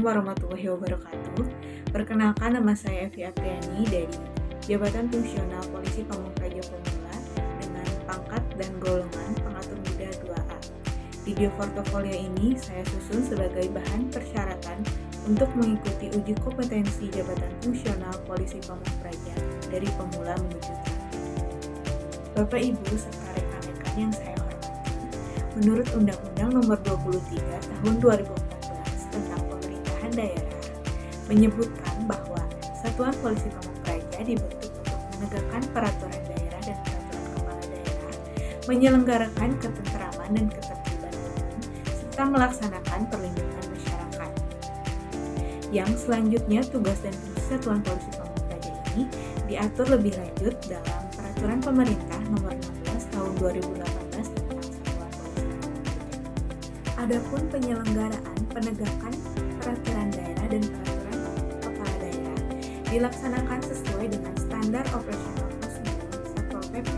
warahmatullahi wabarakatuh. Perkenalkan, nama saya Evi Apriani dari Jabatan Fungsional Polisi Pamung Praja Pemula dengan pangkat dan golongan pengatur muda 2A. Video portofolio ini saya susun sebagai bahan persyaratan untuk mengikuti uji kompetensi Jabatan Fungsional Polisi Pamung Praja dari pemula menuju terakhir. Bapak Ibu serta rekan-rekan yang saya hormati, menurut Undang-Undang Nomor 23 Tahun 2014 tentang Pemerintahan Daerah menyebutkan bahwa Satuan Polisi Pamung Praja dibentuk untuk menegakkan peraturan daerah dan peraturan kepala daerah, menyelenggarakan ketenteraman dan ketertiban umum, serta melaksanakan perlindungan masyarakat. Yang selanjutnya, tugas dan fungsi Satuan Polisi Pamung Praja ini diatur lebih lanjut dalam Peraturan Pemerintah Nomor 16 Tahun 2018 tentang Satuan Polisi Pamung Praja. Adapun penyelenggaraan penegakan peraturan daerah dan peraturan kepala daerah dilaksanakan sesuai dengan standar operasional prosedur Satpol PP,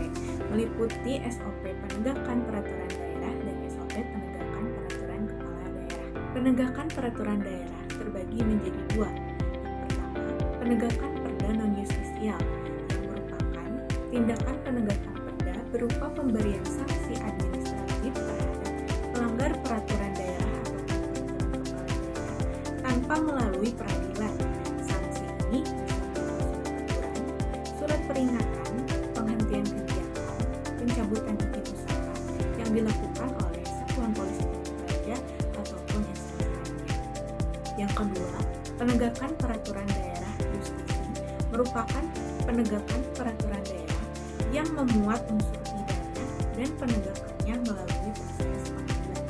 meliputi SOP penegakan peraturan daerah dan SOP penegakan peraturan kepala daerah. Penegakan peraturan daerah terbagi menjadi dua. Yang pertama, penegakan perda non-justisial, yang merupakan tindakan penegakan perda berupa pemberian sanksi administratif terhadap pelanggar peraturan daerah atau peraturan kepala daerah tanpa melalui peradilan. Sanksi ini bisa berupa surat teguran, surat peringatan, penghentian kegiatan, pencabutan izin usaha yang dilakukan oleh Satuan Polisi Pamung Praja ataupun instansi lainnya. Yang kedua, penegakan peraturan daerah justisi merupakan penegakan peraturan daerah yang memuat unsur pidana dan penegakannya melalui proses pengadilan.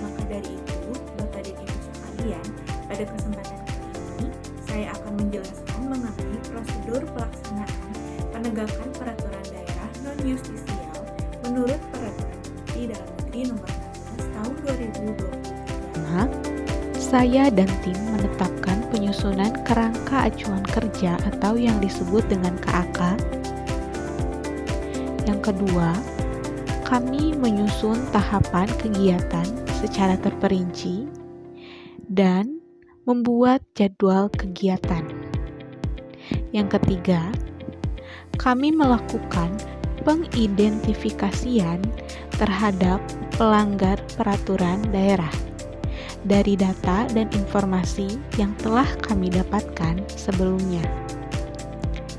Maka dari itu, Bapak dan Ibu sekalian, pada kesempatan kali ini saya akan menjelaskan mengenai prosedur pelaksanaan penegakan peraturan daerah non-justisial menurut Peraturan Menteri Dalam Negeri Nomor 16 Tahun 2023. Saya dan tim menetapkan penyusunan kerangka acuan kerja atau yang disebut dengan KAK. Yang kedua, kami menyusun tahapan kegiatan secara terperinci dan membuat jadwal kegiatan. Yang ketiga, kami melakukan pengidentifikasian terhadap pelanggar peraturan daerah dari data dan informasi yang telah kami dapatkan sebelumnya.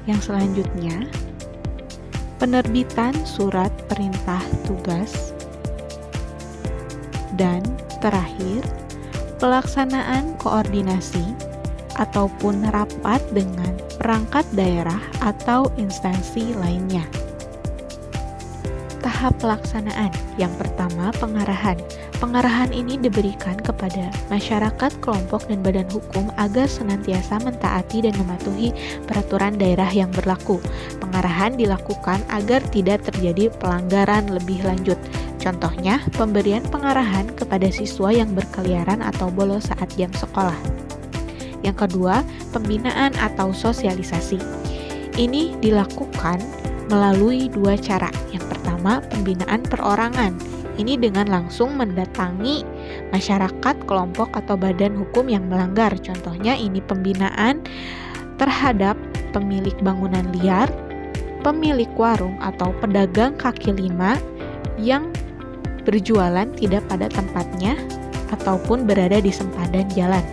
Yang selanjutnya, penerbitan surat perintah tugas, dan terakhir, pelaksanaan koordinasi ataupun rapat dengan perangkat daerah atau instansi lainnya. Tahap pelaksanaan. Yang pertama, pengarahan. Pengarahan ini diberikan kepada masyarakat, kelompok, dan badan hukum agar senantiasa mentaati dan mematuhi peraturan daerah yang berlaku. Pengarahan dilakukan agar tidak terjadi pelanggaran lebih lanjut. Contohnya, pemberian pengarahan kepada siswa yang berkeliaran atau bolos saat jam sekolah. Yang kedua, pembinaan atau sosialisasi. Ini dilakukan melalui dua cara. Yang pertama, pembinaan perorangan. Ini dengan langsung mendatangi masyarakat, kelompok, atau badan hukum yang melanggar. Contohnya ini pembinaan terhadap pemilik bangunan liar, pemilik warung atau pedagang kaki lima yang berjualan tidak pada tempatnya ataupun berada di sempadan jalan.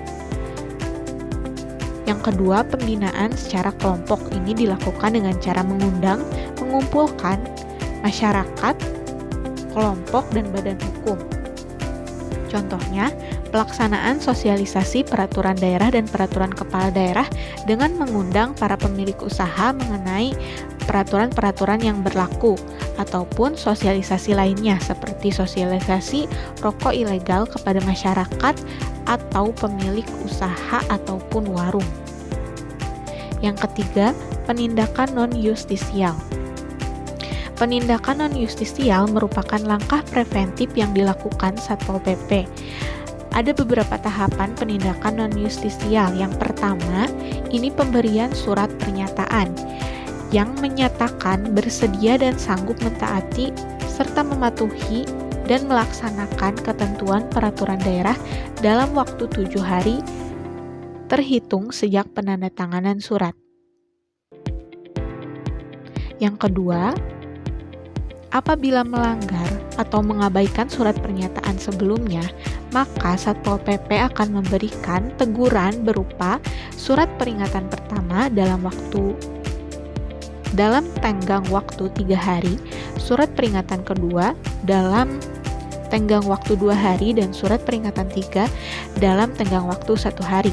Yang kedua, pembinaan secara kelompok. Ini dilakukan dengan cara mengundang, mengumpulkan masyarakat, kelompok, dan badan hukum. Contohnya, pelaksanaan sosialisasi peraturan daerah dan peraturan kepala daerah dengan mengundang para pemilik usaha mengenai peraturan-peraturan yang berlaku, ataupun sosialisasi lainnya seperti sosialisasi rokok ilegal kepada masyarakat atau pemilik usaha ataupun warung. Yang ketiga, penindakan non-justisial. Penindakan non-justisial merupakan langkah preventif yang dilakukan Satpol PP. Ada beberapa tahapan penindakan non-justisial. Yang pertama, ini pemberian surat pernyataan yang menyatakan bersedia dan sanggup mentaati serta mematuhi dan melaksanakan ketentuan peraturan daerah dalam waktu 7 hari terhitung sejak penandatanganan surat. Yang kedua, apabila melanggar atau mengabaikan surat pernyataan sebelumnya, maka Satpol PP akan memberikan teguran berupa surat peringatan pertama dalam tenggang waktu 3 hari, surat peringatan kedua dalam tenggang waktu 2 hari, dan surat peringatan 3 dalam tenggang waktu 1 hari.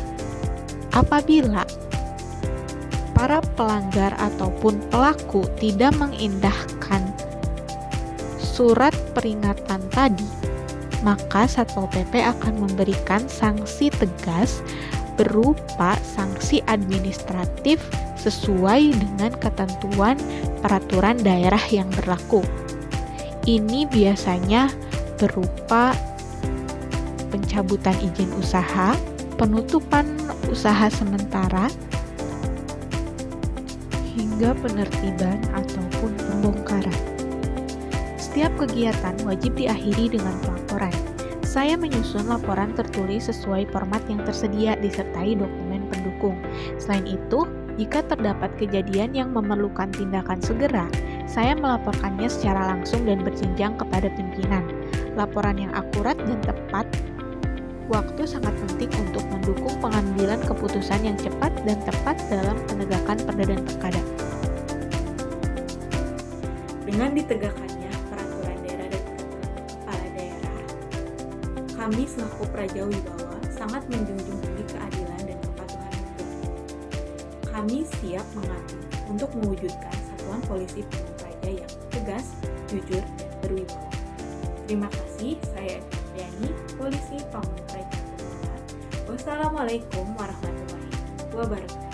Apabila para pelanggar ataupun pelaku tidak mengindahkan surat peringatan tadi, maka Satpol PP akan memberikan sanksi tegas berupa sanksi administratif sesuai dengan ketentuan peraturan daerah yang berlaku. Ini biasanya berupa pencabutan izin usaha, penutupan usaha sementara, hingga penertiban ataupun pembongkaran. Setiap kegiatan wajib diakhiri dengan pelaporan. Saya menyusun laporan tertulis sesuai format yang tersedia disertai dokumen pendukung. Selain itu, jika terdapat kejadian yang memerlukan tindakan segera, saya melaporkannya secara langsung dan berjenjang kepada pimpinan. Laporan yang akurat dan tepat waktu sangat penting untuk mendukung pengambilan keputusan yang cepat dan tepat dalam penegakan perda dan perkada. Dengan ditegakkannya peraturan daerah dan peraturan kepala daerah, kami selaku Prajawibawa sangat menjunjung tinggi keadilan dan kepatuhan hukum. Kami siap mengabdi untuk mewujudkan satuan polisi Pamung Praja yang tegas, jujur, dan berwibawa. Terima kasih, saya Yani, Polisi Pamung Praja. Wassalamualaikum warahmatullahi wabarakatuh.